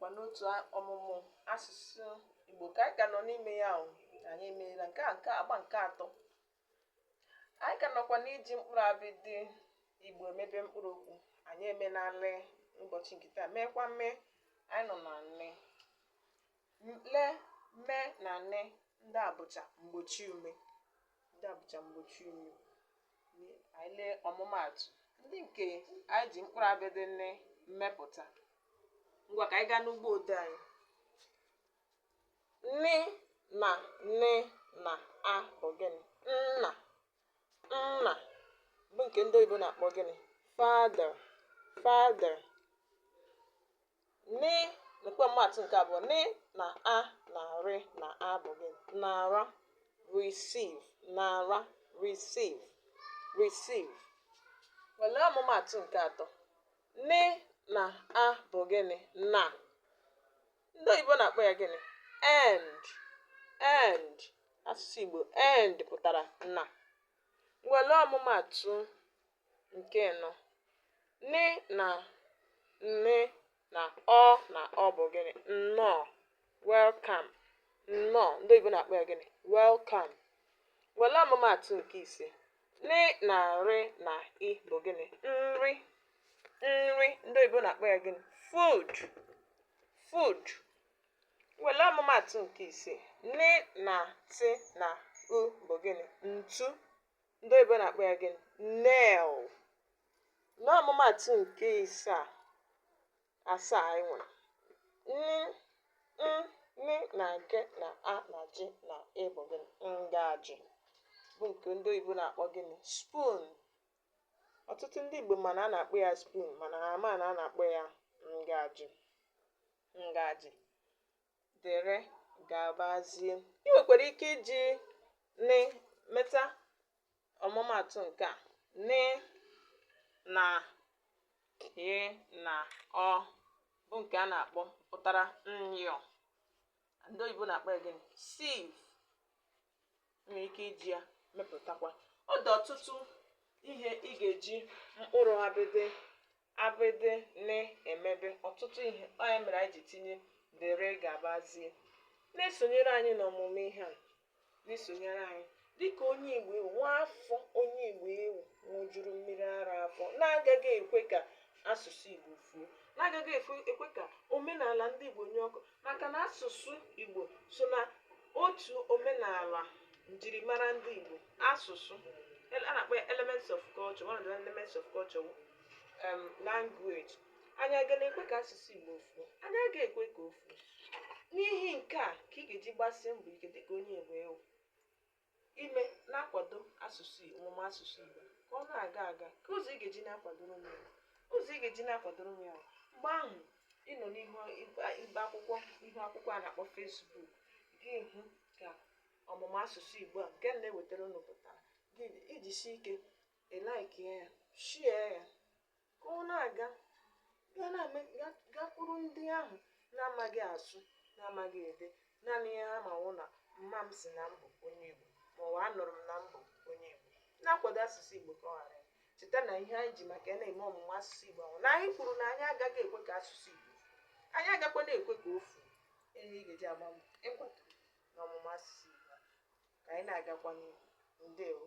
bụkwa n'otu ọmụmụ asụsụ Igbo ka anyị ka nọ n'ime ya ahụ. Anyị emeela nke agba nke atọ. Anyị ka nọkwa n'iji mkpụrụ abịdị Igbo emebe mkpụrụ okwu. Anyị emenala ụbọchị nke taa meekwa mee. Anyị nọ na nne le me na nne ndị abụcha mgbochi ume. Anyị lee ọmụmaatụ ndị nke anyị ji mkpụrụ abịdị nne mmepụta. Ngwa ka anyị gaa n'ugbo ode anyị. Nni na nne na a bụ gịnị? Nna. Nna bụ nke ndị oyibo na-akpọ gịnị? Father. Father. Ni nakwa ọmụmaatụ nke abụọ. Ni na a na ri na a bụ gịnị? Nara. Receive. Nara. Receive. Receive. Wele ọmụmaatụ nke atọ. Ni na a bụ gịnị? Na. Ndị oyibo na-akpọ ya gịnị? End. End. Asụsụ Igbo end pụtara na. Wele ọmụmaatụ nke nọ. Ni na nne na ọ bụ gịnị? Nnọọ. Welcome. Nnọọ. Ndị oyibo na-akpọ ya gịnị? Welcome. Wele ọmụmaatụ nke ise. Ni na ri na ị bụ gịnị? Nri. Nri. Ndị oyibo na-akpọ ya gịnị? Food. Food. Wele ọmụmaatụ nke isii. Ni na ti na u bụ gịnị? Ntu. Ndị oyibo na-akpọ ya gịnị? Nail. N'ọmụmaatụ nke asaa anyị nwere. Ni na ge na a na ji na ị bụ gịnị? Ngaji. Bụ nke ndị oyibo na-akpọ gịnị? Spoon. Ọtụtụ ndị Igbo mana a na-akpọ ya spoon mana ha ama na a na-akpọ ya ngaji. Ngaji. Dere gabazie. Ị nwekwara ike iji ni meta ọmụmaatụ nke a. Ni na ị na ọ bụ nke a na-akpọ pụtara nyọ. Ndị oyibo na-akpọ ya gịnị? Sieve. Nwere ike iji ya mepụtakwa. Ọ dị ọtụtụ ihe ị ga-eji mkpụrụ abịdị na-emebe. Ọtụtụ ihe onye mere anyị ji tinye dere gabazie. Na-esonyere anyị n'ọmụmụ ihe a. Na-esonyere anyị dịka onye Igbo ewu, nwa afọ onye Igbo ewu ṅụjuru mmiri ara afọ, na-agaghị ekwe ka asụsụ Igbo fuo, na-agaghị ekwe ka omenala ndị Igbo nye ọkụ, maka na asụsụ Igbo so na otu omenala njirimara ndị Igbo. Asụsụ a na-akpọ ya elements of culture. One of the elements of culture language. Anyị aga na-ekwe ka asụsụ Igbo fuo? Anyị agaghị ekwe ka o fuo. N'ihi nke a ka ị ga-eji gbasie mbọ ike dịka onye Igbo ewu ime na-akwado ọmụmụ asụsụ Igbo ka ọ na-aga ka ụzọ ị ga-eji na-akwadoro m ya. Ụzọ ị ga-eji na-akwadoro m ya mgbe ahụ ị nọ n'ihu akwụkwọ a na-akpọ Facebook gị hụ ka ọmụmụ asụsụ Igbo a nke na-ewetara unu pụtara gị iji si ike like ya, share ya ka ọ na-aga gakwuru ndị ahụ na-amaghị asụ, na-amaghị ede, naanị ya ha ma wụ na mma m si na mbụ onye Igbo maọbụ anụrụ m na mbụ onye Igbo. Na-akwado asụsụ Igbo ka ọ ghara ya. Cheta na ihe anyị ji maka na-eme ọmụmụ asụsụ Igbo ahụ na anyị kwuru na anyị agaghị ekwe ka asụsụ Igbo, anyị agakwa na-ekwe ka o fuo. Ihe ị ga-eji agba mbọ ịkwado n'ọmụmụ asụsụ Igbo ka anyị na-agakwa n'ihu. Ndewo.